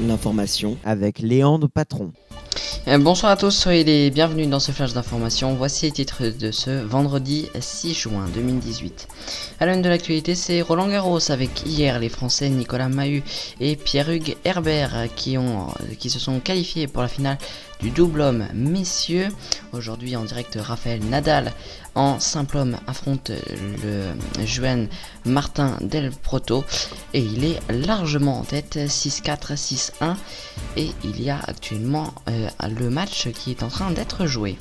L'information avec Léandre Patron. Bonsoir à tous, soyez les bienvenus dans ce flash d'information. Voici les titres de ce vendredi 6 juin 2018. À l'une de l'actualité, c'est Roland Garros avec hier les Français Nicolas Mahut et Pierre-Hugues Herbert qui se sont qualifiés pour la finale du double homme messieurs. Aujourd'hui en direct, Rafael Nadal en simple homme affronte le Juan Martín del Potro et il est largement en tête, 6-4, 6-1, et il y a actuellement le match qui est en train d'être joué.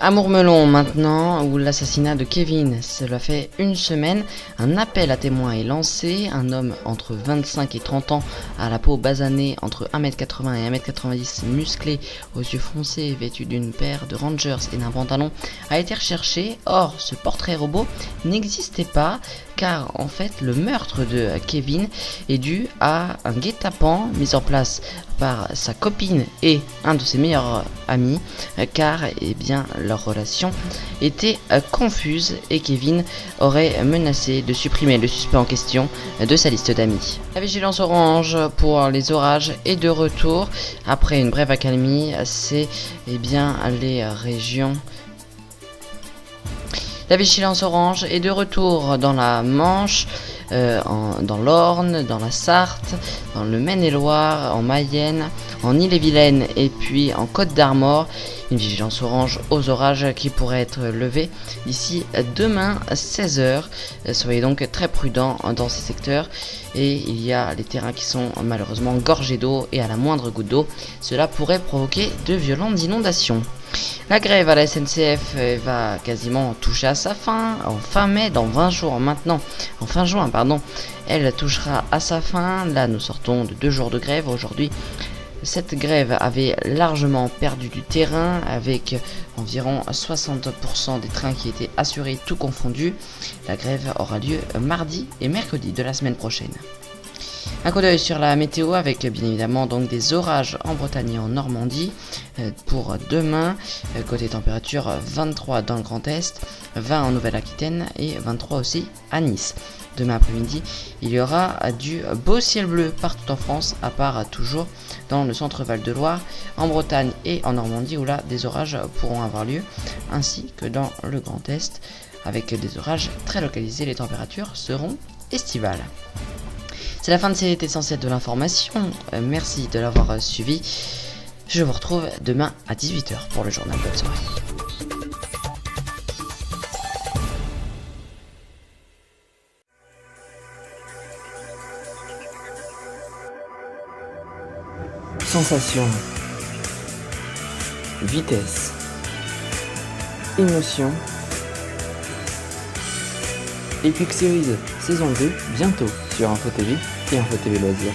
À Mourmelon maintenant, où l'assassinat de Kevin, cela fait une semaine, un appel à témoins est lancé. Un homme entre 25 et 30 ans, à la peau basanée, entre 1m80 et 1m90, musclé, aux yeux foncés, vêtu d'une paire de Rangers et d'un pantalon, a été recherché. Or, ce portrait robot n'existait pas, car en fait le meurtre de Kevin est dû à un guet-apens mis en place par sa copine et un de ses meilleurs amis, car leur relation était confuse et Kevin aurait menacé de supprimer le suspect en question de sa liste d'amis. La vigilance orange pour les orages est de retour après une brève accalmie. C'est les régions. La vigilance orange est de retour dans la Manche, dans l'Orne, dans la Sarthe, dans le Maine-et-Loire, en Mayenne, en Ille-et-Vilaine et puis en Côte-d'Armor. Une vigilance orange aux orages qui pourrait être levée d'ici demain 16h. Soyez donc très prudents dans ces secteurs. Et il y a les terrains qui sont malheureusement gorgés d'eau et à la moindre goutte d'eau, cela pourrait provoquer de violentes inondations. La grève à la SNCF va quasiment toucher à sa fin en fin mai, dans 20 jours maintenant, en fin juin pardon, elle touchera à sa fin. Là nous sortons de 2 jours de grève aujourd'hui. Cette grève avait largement perdu du terrain avec environ 60% des trains qui étaient assurés tout confondu. La grève aura lieu mardi et mercredi de la semaine prochaine. Un coup d'œil sur la météo avec bien évidemment donc des orages en Bretagne et en Normandie pour demain. Côté température, 23 dans le Grand Est, 20 en Nouvelle-Aquitaine et 23 aussi à Nice. Demain après-midi, il y aura du beau ciel bleu partout en France, à part toujours dans le centre Val-de-Loire, en Bretagne et en Normandie où là des orages pourront avoir lieu, ainsi que dans le Grand Est avec des orages très localisés. Les températures seront estivales. C'est la fin de cet essentiel de l'information. Merci de l'avoir suivi. Je vous retrouve demain à 18h pour le journal. Bonne soirée. Sensation, vitesse, émotion. Epic Series saison 2 bientôt sur Info TV et Info TV Loisirs.